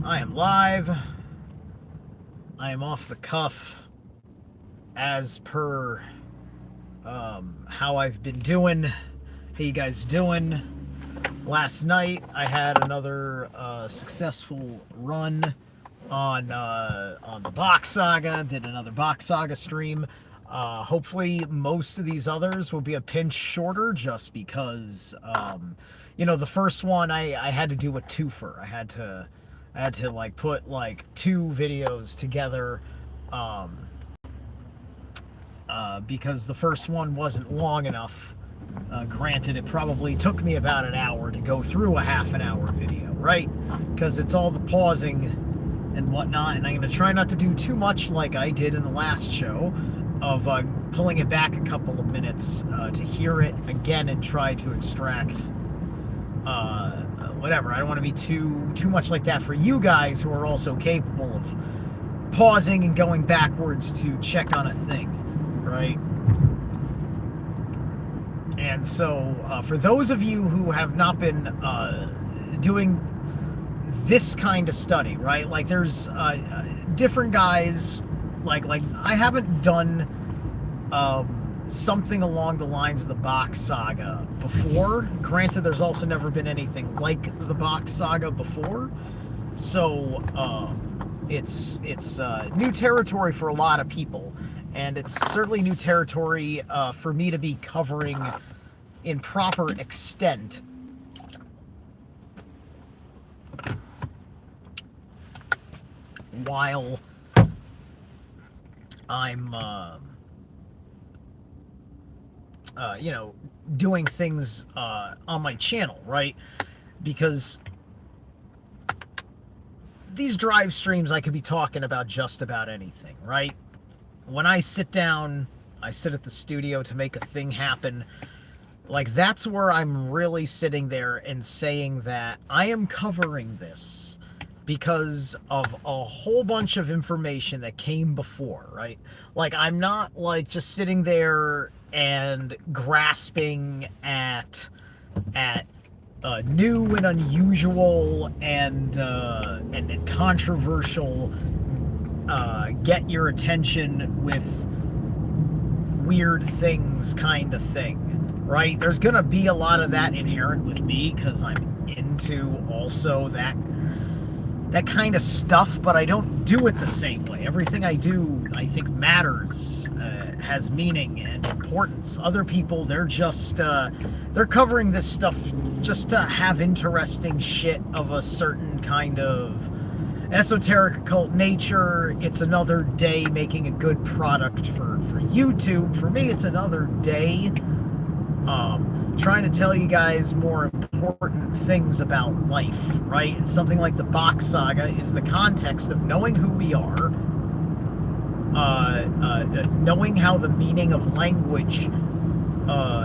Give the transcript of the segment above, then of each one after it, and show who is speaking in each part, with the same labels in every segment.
Speaker 1: I am live. I am off the cuff as per how I've been doing. How you guys doing? Last night I had another successful run on the Bock Saga. Did another Bock Saga stream. Hopefully most of these others will be a pinch shorter, just because the first one I had to do a twofer. I had to like put like two videos together because the first one wasn't long enough. Granted, it probably took me about an hour to go through a half an hour video, right? Because it's all the pausing and whatnot, and I'm going to try not to do too much like I did in the last show of pulling it back a couple of minutes to hear it again and try to extract whatever. I don't want to be too much like that for you guys who are also capable of pausing and going backwards to check on a thing, right? And so for those of you who have not been doing this kind of study, right? Like there's different guys, like I haven't done something along the lines of the Bock Saga before. Granted, there's also never been anything like the Bock Saga before, so it's new territory for a lot of people, and it's certainly new territory for me to be covering in proper extent. While I'm doing things on my channel, right? Because these drive streams, I could be talking about just about anything, right? When I sit down, I sit at the studio to make a thing happen. Like, that's where I'm really sitting there and saying that I am covering this because of a whole bunch of information that came before, right? Like, I'm not, like, just sitting there and grasping at new and unusual and controversial, get your attention with weird things kind of thing, right? There's gonna be a lot of that inherent with me because I'm into also that kind of stuff, but I don't do it the same way. Everything I do, I think, matters, has meaning and importance. Other people, they're just they're covering this stuff just to have interesting shit of a certain kind of esoteric occult nature. It's another day making a good product for YouTube. For me, it's another day trying to tell you guys more important things about life, right? And something like the Bock Saga is the context of knowing who we are, knowing how the meaning of language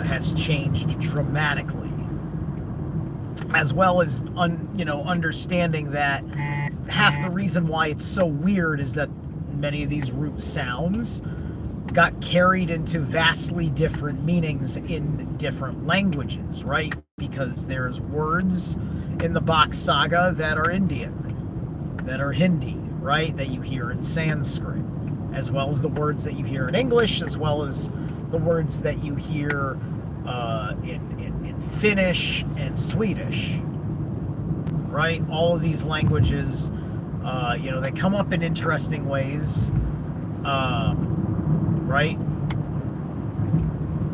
Speaker 1: has changed dramatically, as well as understanding that half the reason why it's so weird is that many of these root sounds got carried into vastly different meanings in different languages, right? Because there's words in the Bock Saga that are Indian, that are Hindi, right? That you hear in Sanskrit, as well as the words that you hear in English, as well as the words that you hear in Finnish and Swedish, right? All of these languages, they come up in interesting ways, right?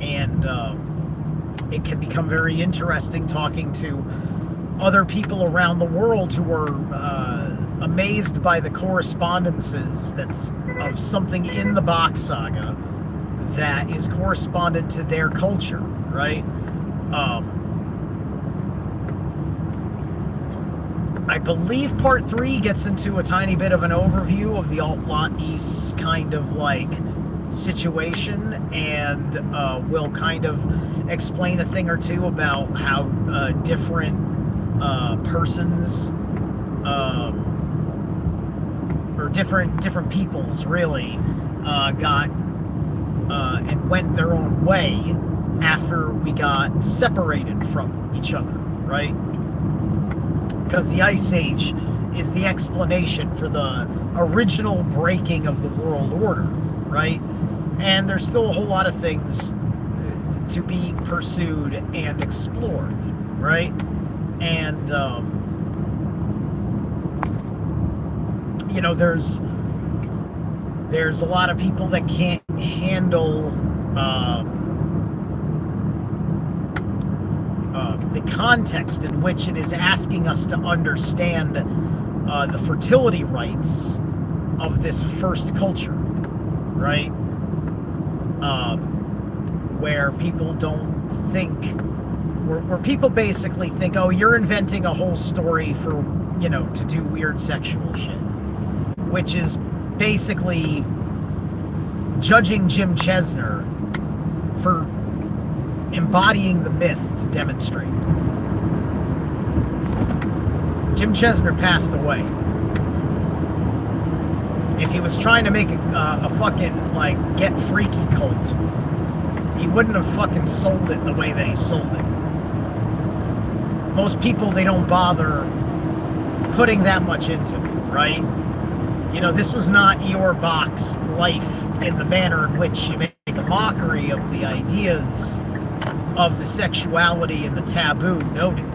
Speaker 1: And it can become very interesting talking to other people around the world who are amazed by the correspondences that's of something in the Bock Saga that is correspondent to their culture, right? I believe part 3 gets into a tiny bit of an overview of the Alt-Lot East kind of like situation, and will kind of explain a thing or two about how different persons or different peoples really got and went their own way after we got separated from each other, right? Because the Ice Age is the explanation for the original breaking of the world order, right? And there's still a whole lot of things to be pursued and explored, right? And you know, there's a lot of people that can't handle the context in which it is asking us to understand the fertility rites of this first culture, right? Where people don't think, where people basically think, oh, you're inventing a whole story for, you know, to do weird sexual shit, which is basically judging Jim Chesner for embodying the myth to demonstrate. Jim Chesner passed away. If he was trying to make a fucking, like, get freaky cult, he wouldn't have fucking sold it the way that he sold it. Most people, they don't bother putting that much into it, right? You know, this was not your Bock's life in the manner in which you make a mockery of the ideas of the sexuality and the taboo noted.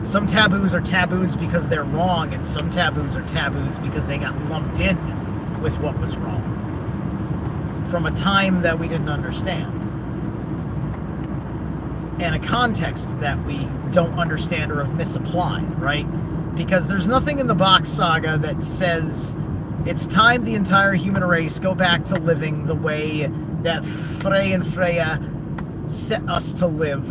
Speaker 1: Some taboos are taboos because they're wrong, and some taboos are taboos because they got lumped in with what was wrong from a time that we didn't understand and a context that we don't understand or have misapplied, right? Because there's nothing in the Bock saga that says it's time the entire human race go back to living the way that Frey and Freya set us to live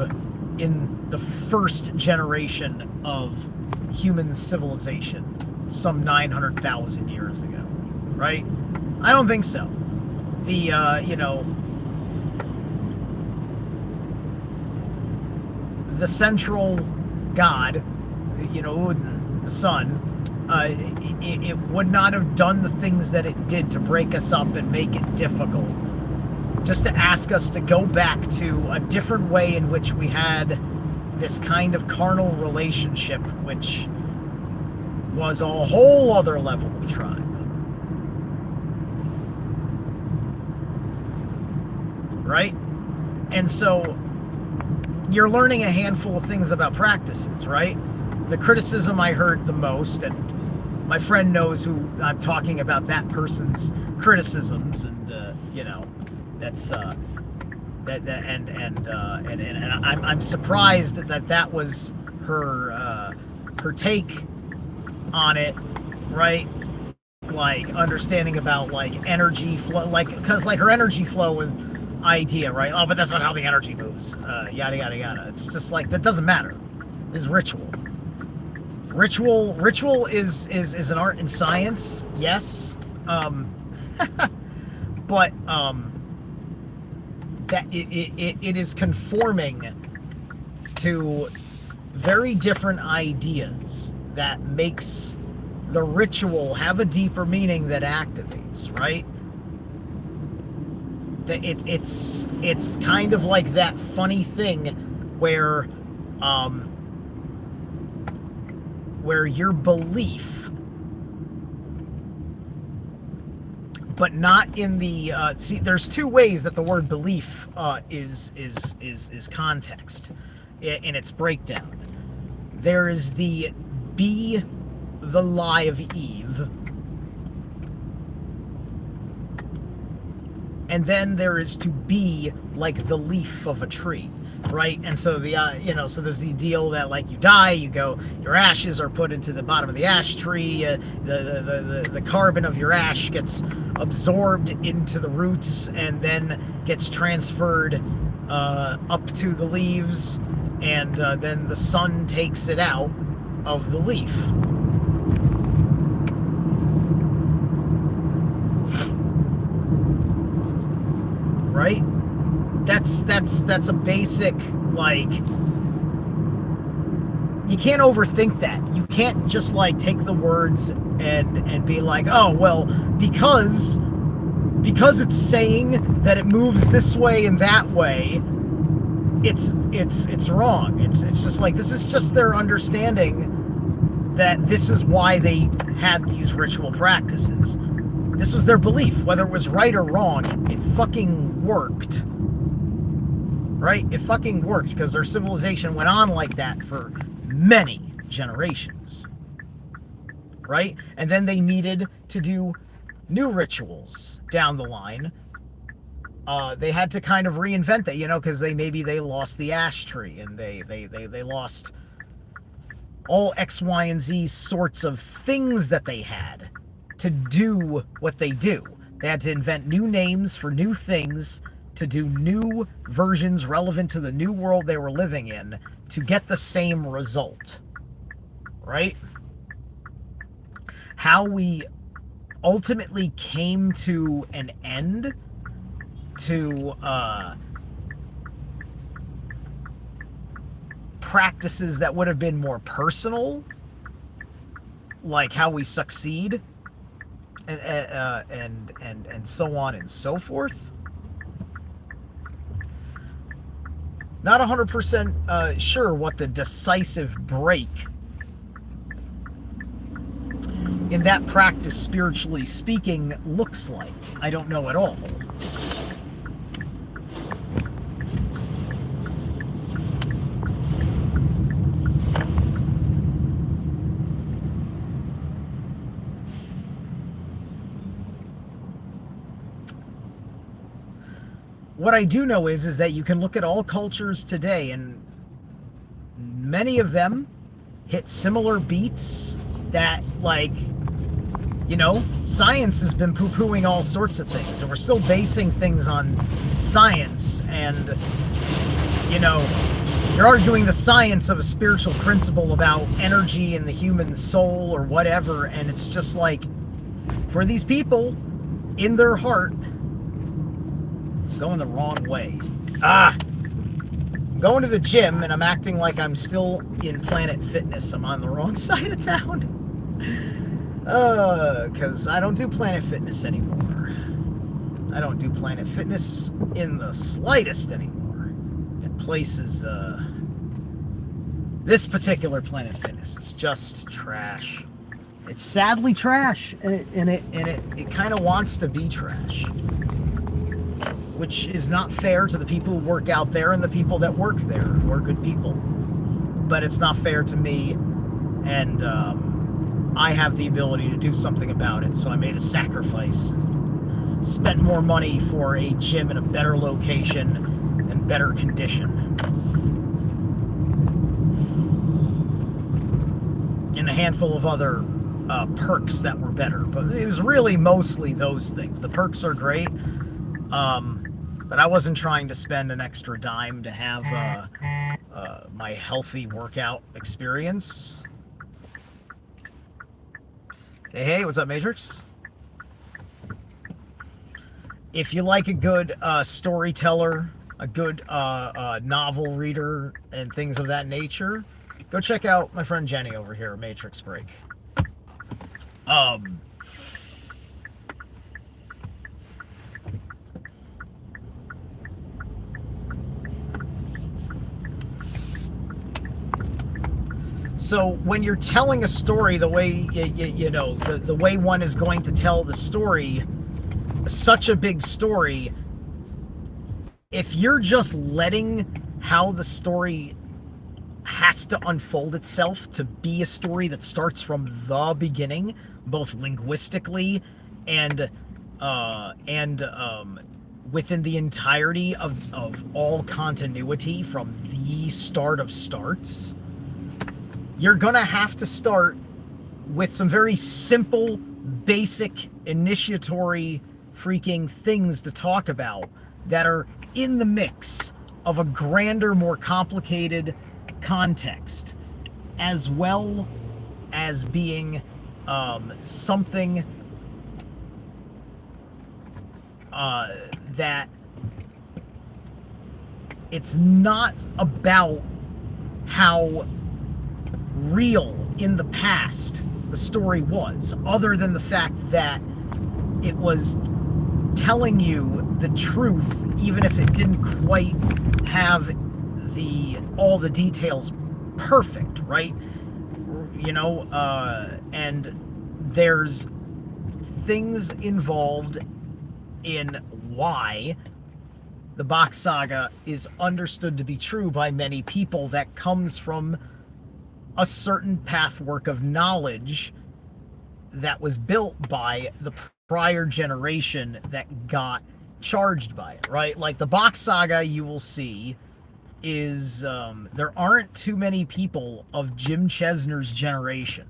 Speaker 1: in the first generation of human civilization some 900,000 years ago, right? I don't think so. The, you know, the central god, you know, the sun, it would not have done the things that it did to break us up and make it difficult, just to ask us to go back to a different way in which we had this kind of carnal relationship, which was a whole other level of tribe. Right? And so you're learning a handful of things about practices, right? The criticism I heard the most, and my friend knows who I'm talking about, that person's criticisms, and you know, that's I'm surprised that was her take on it, right? Like understanding about like energy flow, like, because like her energy flow and idea, right? Oh, but that's not how the energy moves. Yada yada yada. It's just like, that doesn't matter. This is ritual. Ritual is an art and science, yes. But that it is conforming to very different ideas that makes the ritual have a deeper meaning that activates, right? It's kind of like that funny thing where your belief, but not in the see, there's two ways that the word belief is context in its breakdown. There is the be the lie of Eve, and then there is to be like the leaf of a tree, right? And so the you know, so there's the deal that like you die, you go, your ashes are put into the bottom of the ash tree, the carbon of your ash gets absorbed into the roots and then gets transferred up to the leaves, and then the sun takes it out of the leaf. Right? That's a basic, like, you can't overthink that. You can't just like take the words and be like, oh well, because it's saying that it moves this way and that way, it's wrong. It's just like, this is just their understanding that this is why they had these ritual practices. This was their belief. Whether it was right or wrong, it fucking worked. Right? It fucking worked because their civilization went on like that for many generations. Right? And then they needed to do new rituals down the line. They had to kind of reinvent that, because they lost the ash tree, and they lost all X, Y, and Z sorts of things that they had to do what they do. They had to invent new names for new things, to do new versions relevant to the new world they were living in, to get the same result. Right? How we ultimately came to an end to practices that would have been more personal, like how we succeed, and so on and so forth. Not 100% sure what the decisive break in that practice, spiritually speaking, looks like. I don't know at all. What I do know is that you can look at all cultures today, and many of them hit similar beats that, science has been poo-pooing all sorts of things, and we're still basing things on science, and, you're arguing the science of a spiritual principle about energy and the human soul or whatever, and it's just like, for these people, in their heart, going the wrong way. I'm going to the gym and I'm acting like I'm still in Planet Fitness. I'm on the wrong side of town. Because I don't do Planet Fitness anymore. I don't do Planet Fitness in the slightest anymore. It places, this particular Planet Fitness is just trash. It's sadly trash, and it kind of wants to be trash. Which is not fair to the people who work out there and the people that work there, who are good people. But it's not fair to me, and I have the ability to do something about it, so I made a sacrifice. Spent more money for a gym in a better location and better condition. And a handful of other perks that were better. But it was really mostly those things. The perks are great. But I wasn't trying to spend an extra dime to have my healthy workout experience. Hey, what's up, Matrix? If you like a good storyteller, a good novel reader, and things of that nature, go check out my friend Jenny over here, Matrix Break. So when you're telling a story the way, the way one is going to tell the story, such a big story, if you're just letting how the story has to unfold itself to be a story that starts from the beginning, both linguistically and within the entirety of all continuity from the start of starts, you're gonna have to start with some very simple, basic, initiatory freaking things to talk about that are in the mix of a grander, more complicated context, as well as being something that it's not about how real in the past the story was, other than the fact that it was telling you the truth, even if it didn't quite have all the details perfect, right? and there's things involved in why the Bock Saga is understood to be true by many people that comes from a certain pathwork of knowledge that was built by the prior generation that got charged by it, right? Like the Bock Saga, you will see, is there aren't too many people of Jim Chesner's generation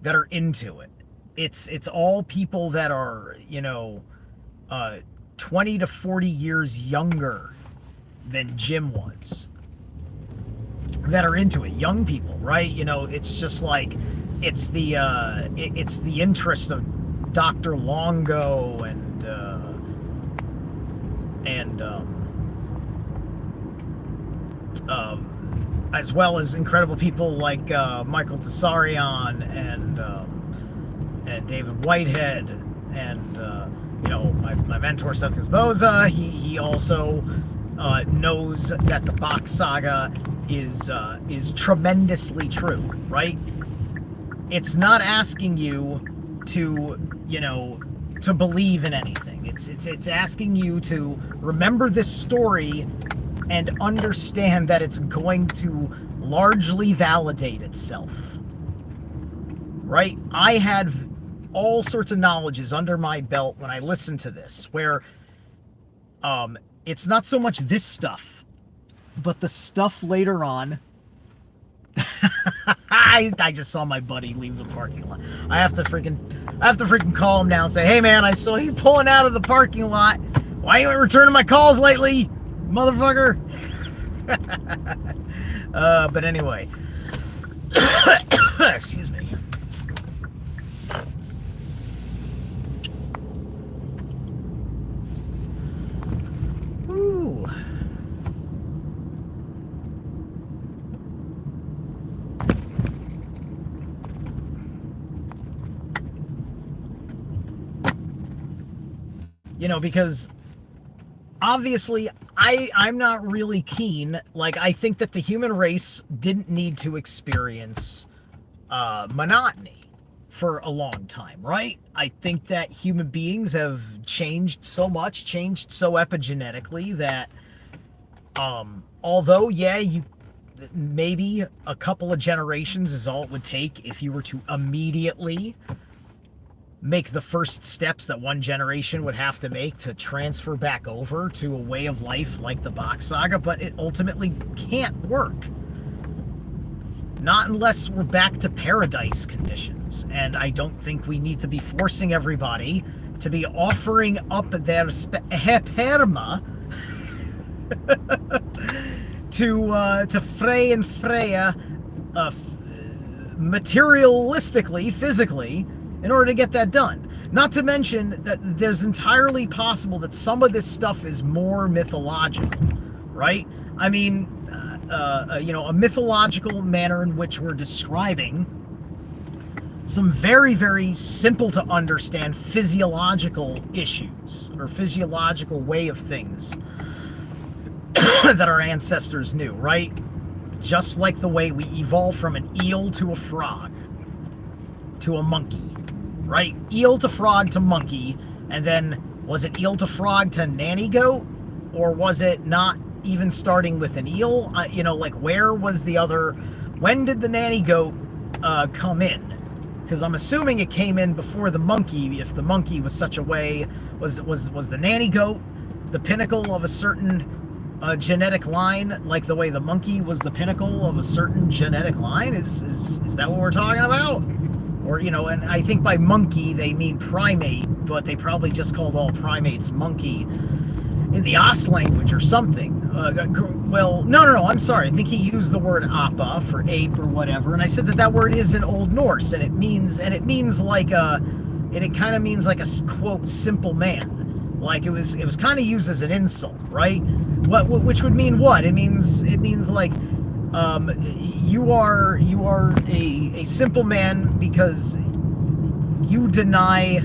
Speaker 1: that are into it. It's all people that are 20 to 40 years younger than Jim was that are into it. Young people, right? It's just like it's the interest of Dr. Longo and as well as incredible people like Michael Tessarion and David Whitehead and my mentor Seth Gizboza. He also knows that the Bock Saga is tremendously true, right? It's not asking you to believe in anything. It's asking you to remember this story and understand that it's going to largely validate itself, right? I had all sorts of knowledges under my belt when I listened to this, where it's not so much this stuff, but the stuff later on. I just saw my buddy leave the parking lot. I have to freaking call him down and say, hey man, I saw you pulling out of the parking lot. Why ain't you returning my calls lately, motherfucker? But anyway. Excuse me. Ooh. Because obviously I'm not really keen. Like, I think that the human race didn't need to experience monotony for a long time, right? I think that human beings have changed so much, changed so epigenetically that although, yeah, maybe a couple of generations is all it would take if you were to immediately make the first steps that one generation would have to make to transfer back over to a way of life like the Bock Saga, but it ultimately can't work. Not unless we're back to paradise conditions, and I don't think we need to be forcing everybody to be offering up their sperma to Frey and Freya materialistically, physically, in order to get that done. Not to mention that there's entirely possible that some of this stuff is more mythological, right? I mean, a mythological manner in which we're describing some very, very simple to understand physiological issues or physiological way of things that our ancestors knew, right? Just like the way we evolved from an eel to a frog to a monkey, right? Eel to frog to monkey, and then was it eel to frog to nanny goat, or was it not even starting with an eel? Where was the other? When did the nanny goat come in? Because I'm assuming it came in before the monkey. If the monkey was such a way, was the nanny goat the pinnacle of a certain genetic line, like the way the monkey was the pinnacle of a certain genetic line? Is that what we're talking about? Or, and I think by monkey they mean primate, but they probably just called all primates monkey in the Os language or something. No, I'm sorry. I think he used the word appa for ape or whatever, and I said that word is in Old Norse, and it means like it kind of means like a quote simple man. Like it was kind of used as an insult, right? Which would mean what? It means like you are a simple man because you deny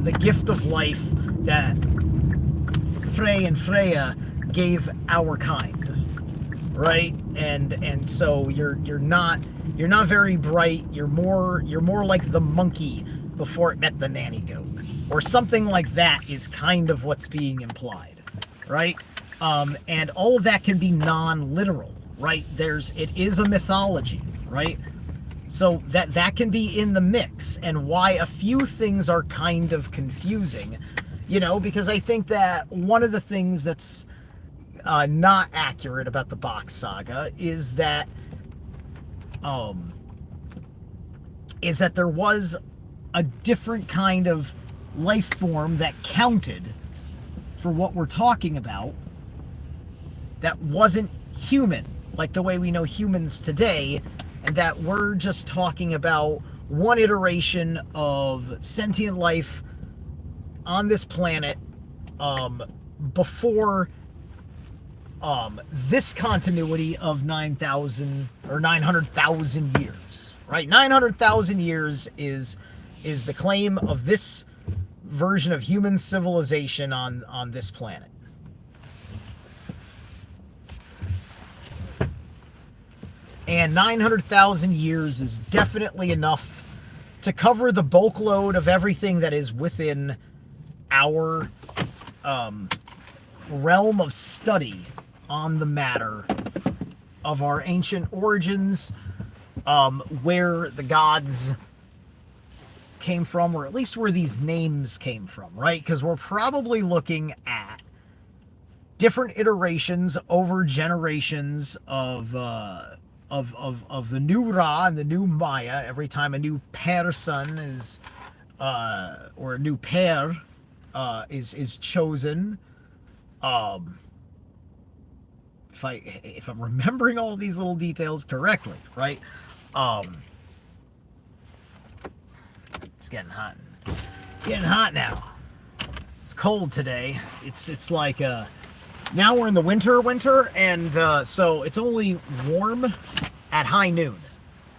Speaker 1: the gift of life that Frey and Freya gave our kind, right? And so you're not very bright. You're more like the monkey before it met the nanny goat, or something like that is kind of what's being implied, right? And all of that can be non-literal, right? It is a mythology, right? So that can be in the mix, and why a few things are kind of confusing, because I think that one of the things that's not accurate about the Bock saga is that there was a different kind of life form that counted for what we're talking about that wasn't human, like the way we know humans today, and that we're just talking about one iteration of sentient life on this planet before this continuity of 9,000 or 900,000 years, right? 900,000 years is the claim of this version of human civilization on this planet. And 900,000 years is definitely enough to cover the bulk load of everything that is within our realm of study on the matter of our ancient origins, where the gods came from, or at least where these names came from, right? Because we're probably looking at different iterations over generations of the new Ra and the new Maya. Every time a new person is, or a new pair is chosen. If I'm remembering all these little details correctly, right? It's getting hot. Getting hot now. It's cold today. It's like now we're in the winter, and so it's only warm at high noon.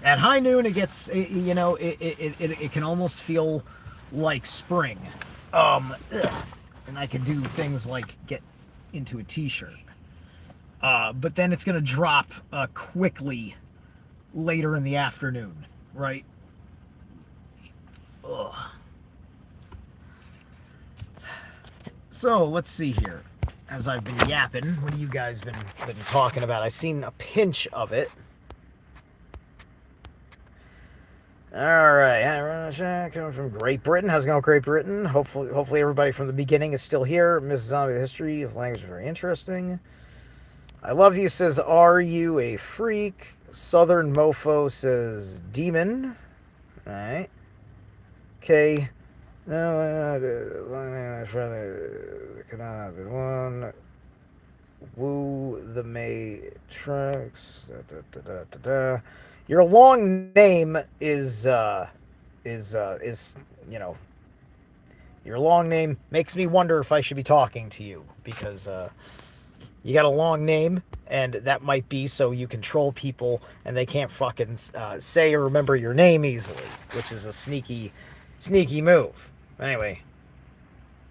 Speaker 1: At high noon, it gets it can almost feel like spring. And I can do things like get into a t-shirt. But then it's going to drop quickly later in the afternoon, right? Ugh. So let's see here. As I've been yapping, what have you guys been talking about? I've seen a pinch of it. All right, coming from Great Britain. How's it going, Great Britain? Hopefully everybody from the beginning is still here. Miss Zombie, the history of language is very interesting. I love you says, are you a freak? Southern Mofo says, demon. All right. Okay. No, cannot be one. Woo the Matrix. Your long name is your long name makes me wonder if I should be talking to you, because you got a long name, and that might be so you control people and they can't fucking say or remember your name easily, which is a sneaky move. Anyway,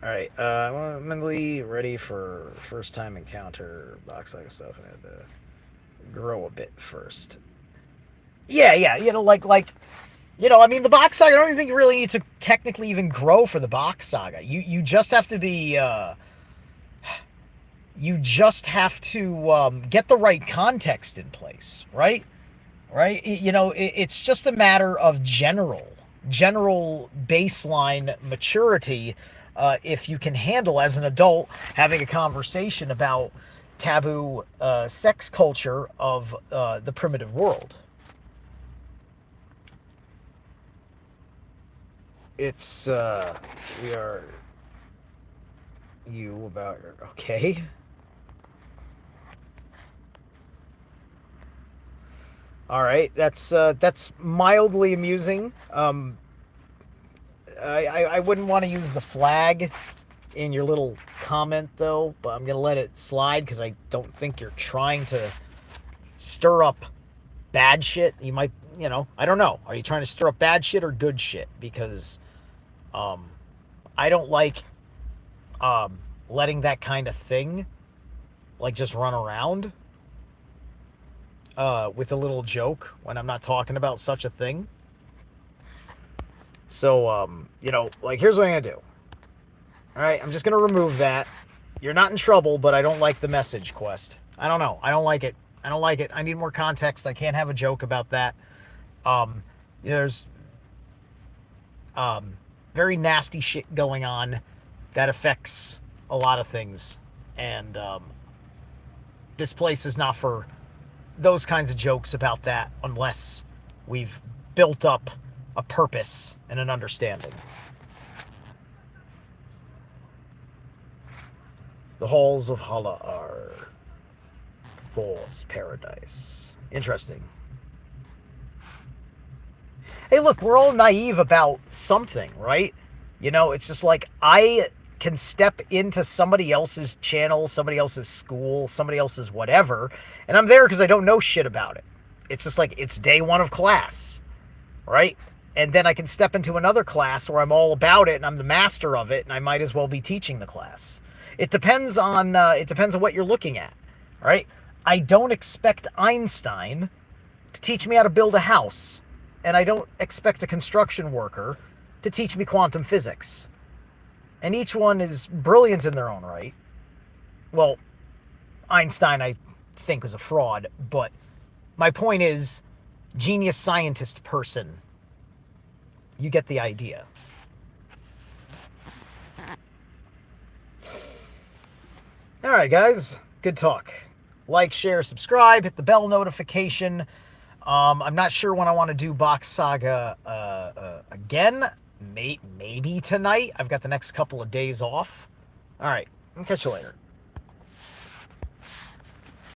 Speaker 1: all right. I'm mentally ready for first time encounter box like stuff. I had to grow a bit first. Yeah. I mean, the Bock Saga, I don't even think you really need to technically even grow for the Bock Saga. You just have to be, you just have to get the right context in place, right? Right? It's just a matter of general baseline maturity, if you can handle, as an adult, having a conversation about taboo sex culture of the primitive world. It's we are you about okay. All right, that's mildly amusing. I wouldn't want to use the flag in your little comment though, but I'm gonna let it slide because I don't think you're trying to stir up bad shit. You might, I don't know. Are you trying to stir up bad shit or good shit? Because I don't like letting that kind of thing like just run around. with a little joke when I'm not talking about such a thing. So, like, here's what I'm going to do. All right, I'm just going to remove that. You're not in trouble, but I don't like the message quest. I don't know. I don't like it. I don't like it. I need more context. I can't have a joke about that. There's very nasty shit going on that affects a lot of things. And this place is not for those kinds of jokes about that unless we've built up a purpose and an understanding. The halls of Hala are Thor's paradise. Interesting. Hey, look, we're all naive about something, right? It's just like I can step into somebody else's channel, somebody else's school, somebody else's whatever, and I'm there because I don't know shit about it. It's just like it's day one of class, right? And then I can step into another class where I'm all about it and I'm the master of it, and I might as well be teaching the class. It depends on what you're looking at, right? I don't expect Einstein to teach me how to build a house, and I don't expect a construction worker to teach me quantum physics. And each one is brilliant in their own right. Well, Einstein, I think, was a fraud, but my point is, genius scientist person. You get the idea. All right, guys. Good talk. Like, share, subscribe, hit the bell notification. I'm not sure when I want to do Bock Saga again. Maybe tonight. I've got the next couple of days off. All right. I'll catch you later.